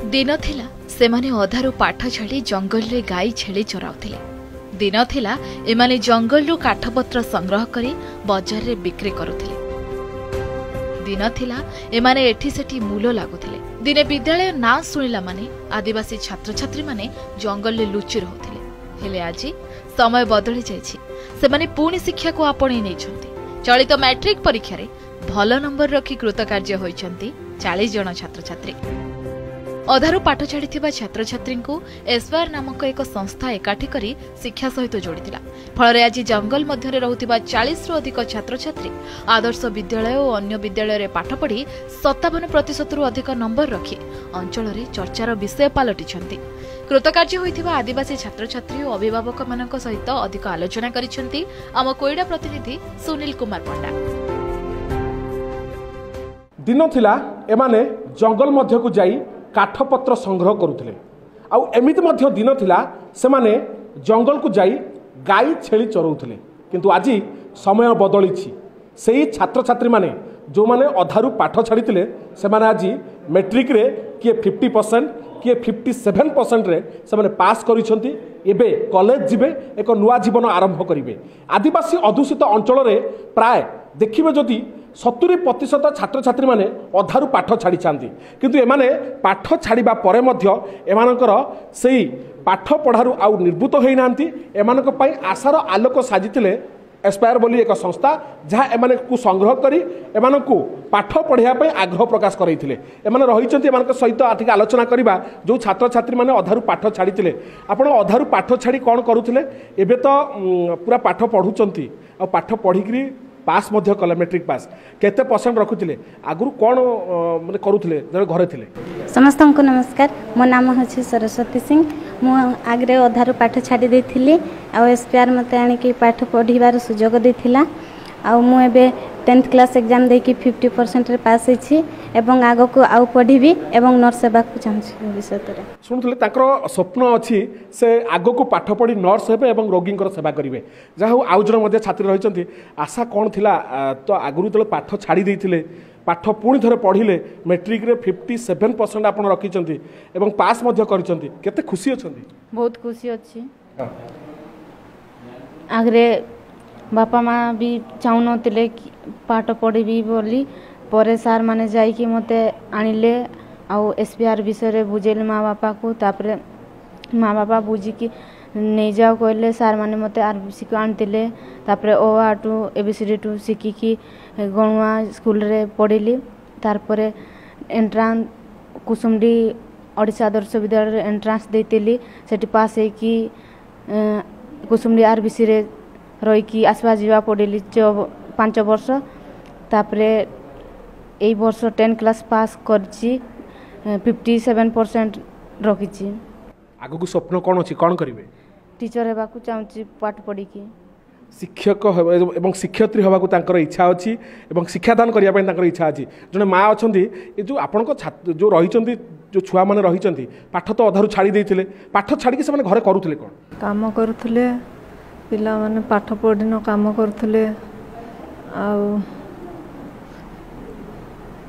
दिन थिला सेमाने अधारू पाठ छाड़ी जंगल रे गाई छेली चराउथिले। दिन थिला एमाने जंगल काठपत्र संग्रह करी बाजार रे बिक्री करुथिले। दिन थिला एमाने एठी सेठी मूल लागुथिले। दिने विद्यालय ना सुनिला माने आदिवासी छात्र छात्री माने जंगल रे लुचि रहुथिले। हेले आजी समय बदली जायछि। सेमाने पुणी शिक्षा को आपणे नेछन्ति। चलित मैट्रिक परीक्षा रे भल नंबर रखी कृतकार्य होइछन्ति 40 जन छात्र छात्री। अधारू पाठ छाड़ी छात्र छात्री को एस्पायर नामक एक संस्था एकाठी करी शिक्षा सहित जोड़ीला। फल आज जंगल मध्य रहुथिबा 40 रु अधिक छात्र छात्री आदर्श विद्यालय और अन्य विद्यालय रे पाठ पढ़ी 57% रु अधिक नंबर रखी अंचल रे चर्चार विषय पलटिछन्ति। कृतकार्य होइथिबा आदिवासी छात्र छात्री और अभिभावक मानक सहित अधिक आलोचना करिसेंति आम कोइडा प्रतिनिधि सुनील कुमार पंडा। दिन थिला एमाने जंगल मध्य को जाई काठपत्र संग्रह करुथिले। आउ एमिति मध्य दिन थिला सेमाने जंगल को जाई गाई छेली चराउथिले। किंतु आज समय बदलिछि। सेही छात्र छात्री माने जो माने अधारू पाठ छाड़ीथिले सेमाने आज मैट्रिक रे किए 50% किए 57% रे सेमाने पास करिसंती। एबे कॉलेज जिबे एक नुआ जीवन आरंभ करिवे। आदिवासी अधुषित अंचल रे प्राय देखिबे जदि 70% छात्र छात्री माने अधारू पाठ छाड़ी चांदी। किंतु एमाने पाठ छाड़िबा परे मध्य एमानकर सेही पाठ पढ़ारू आउ निर्भूत होई नांती। एमानक पई आशार आलोक साजिथिले एस्पायर बोली एक संस्था जहाँ एमाने को संग्रह करी एमानकु पाठ पढ़िया पई आग्रह प्रकाश करैथिले। एमाने रहिचंती एमानक सहित आथिक आलोचना करिबा जो छात्र छात्री माने अधारू पाठ छाड़ीथिले। आपण अधारू पाठ छाड़ी कोन करूथिले? एबे तो पूरा पाठ पढुचंती आ पाठ पढ़िकरी पास मध्य कले मैट्रिक पास केते परसेंट रखुथिले? आगुरु कोन माने करूथिले जब घरे थिले? समस्त को नमस्कार। मो नाम होछि सरस्वती सिंह। मु आगरे अधारू पाठ छाड़ी देथिली आ एसपीआर मते आनी कि पाठ पढ़िबार सुजोग देथिला। आ मु एबे 10th क्लास एग्जाम देकी 50% रे पास होछि एवं आगो को आउ पढ़िबी एवं नर्स सेवा को चाहछि भविष्यत रे। सुनथले ताकर स्वप्न अछि से आगो को पाठ पढ़ी नर्स हेबे एवं रोगींकर सेवा करिवे। जाहु आउ जण मध्ये छात्री रहिचंती आशा कोन थिला तो आगुरु तले पाठ छाड़ी देथिले पाठ पुणी थरे पढ़िले मैट्रिक रे 57% आपण रखिचंती एवं पास मध्य करिचंती। केते खुशी अछंती? बहुत खुशी अछि। आगरे बापा माँ भी चाहू नथिले पाठ पढ़ी बोली परे सार माने जाई कि मते आनिले आउ एसपीआर विषय रे बुझेले माँ बापा को। तापरे माँ बापा बुझी कि नहीं जाओ कहले सार माने मते आरबीसी को आनतिले। तापरे ओ आ टू एबीसीडी टू सिकी कि गणुआ स्कूल रे पढ़िली। तारपरे एंट्रांस कुसुमडी ओडिशा आदर्श विद्यालय रे एंट्रांस देतिली। सेठी पास है कि कुसुमडी आरबीसी रे रही कि आसवा जीवा पढ़िली 5 वर्ष। तापरे एई वर्ष 10 क्लास पास करछि 57% रखिछि। आगो को स्वप्न कोन अछि? कोन करिवे? टीचर हेबा को चाहछि पाठ पढ़ी कि शिक्षक एवं शिक्षयत्री हवा को तांकर इच्छा अछि एवं शिक्षादान करिया पय तांकर इच्छा अछि। जने माँ अछंती ए जो आपनको छात्र जो रहिचंती जो छुआ माने रहिचंती पाठ तो अधारू छाड़ी देथिले पाठ छाड़ी के से माने घरे करूथिले कोन? काम करूथिले पिला माने पाठ पढ़िनो काम करूथिले। आ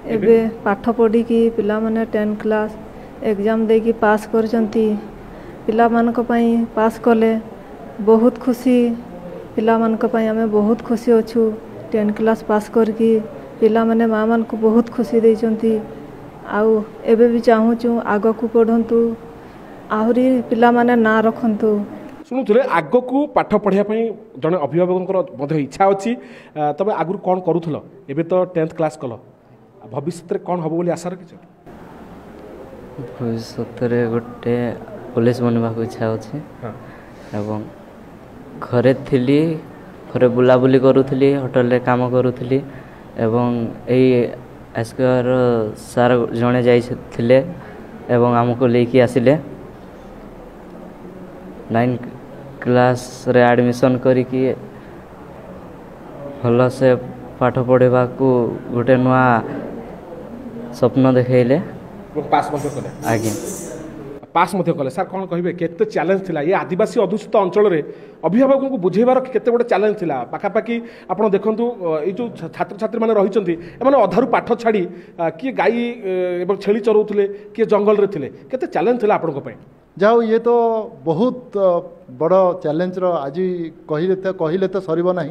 एबे पाठ पढ़ी कि पिला माने 10 क्लास एग्जाम दे कि पास करचंती। पिला मानक पई पास कले बहुत खुशी। पिला मानक पई हमें बहुत खुशी अछु। 10 क्लास पास करके पिला माने माँ मान को बहुत खुशी देचंती। आउ एबे भी चाहूचु आगो को पढ़ंतु आहुरी पिला माने ना रखंतु। शुणुले आग को पाठ पढ़िया जड़े अभिभावक इच्छा अच्छी तबे आगुरी कौन करूल? एबे तो 10th क्लास कल भविष्य में कौन हम बोली आशा रखिछ? भविष्य में गोटे पुलिस बनवा इच्छा अच्छे। एवं घरे थी घरे बुलाबुली करूली होटल रे काम करूली एवं यही एसकेआर सार जड़े जाइए एवं आमको लेके आसिले 9 क्लास रे एडमिशन करिकी भल से पाठ पढ़ा को गोटे नुआ स्वप्न देखले। पास आगे पास कले सार कौन कहे केते चैलेंज थिला ये आदिवासी अधुषित अंचल में अभिभावक को बुझेबार केते गोटे चैलेंज थिला पाखापाखि आप देखु ये जो छात्र छात्री मैंने रही अधारू पाठ छाड़ी किए गाई छेली चराउले किए जंगल में थे केते चैलेंज थिला आपण जाओ ये तो बहुत बड़ चैलेंज आज कहले तो सरब ना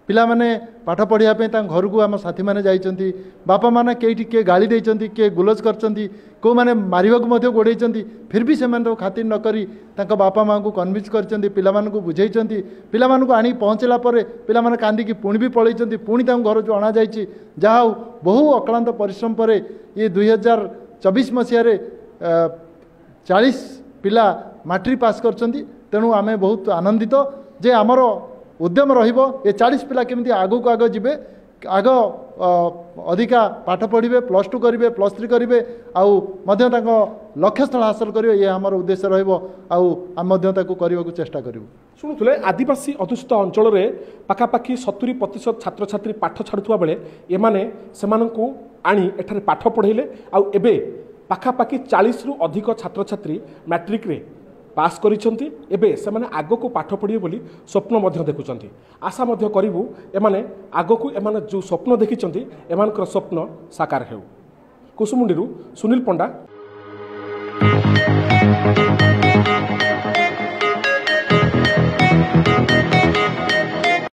पिला माने पाठ पढ़िया घर को आम साथी मैंने जाइछंती बापा माने कई किए गाली देइछंती किए गुलज करछंती को माने मारिबाक मध्य गोड़ेइछंती फिर भी सेमान तो खातिर न करी तांका बापा माँ को कन्विन्स करछंती पिला माने को बुझेइछंती पिला माने को आनी पहुँचला परे पिला माने कांदी पुणी भी पळेइछंती पुणी तांका घर जो अणा जाइछि जहा बहु अक्लांत परिश्रम पर ये 2024 मसीह 40 पिला मैट्रिक पास करछंती तेणु आमे बहुत आनंदित जे आमर उद्यम रहिबो ये 40 पिला केमिति आगो को आगो जिबे आग अधिका पाठ पढ़िबे +2 करिवे +3 करिवे आउ मध्य ताको लक्ष्य स्थल हासिल करिवे ये हमर उद्देश्य रहिबो आउ हम मध्य ताको करिवो को चेष्टा करिवो। शुणुले आदिवासी अधुषित अंचल में पाखापाखि 70% छात्र छात्री पाठ छाड़ुवा बेले एमाने सेमानंकु आनी एठारे पाठ पढ़ेले आउ एबे पाखापाखि 40 रु अधिक छात्र छात्री मैट्रिक रे पास करिसेंती एबे सेमाने आगो को पाठ पढ़िए बोली स्वप्न मध्य देखुचंती आशा मध्य करिवु एमाने आगो को एमाने जो स्वप्न देखिचंती एमानकर स्वप्न साकार हेउ। कुसुमुंडीरू सुनील पंडा।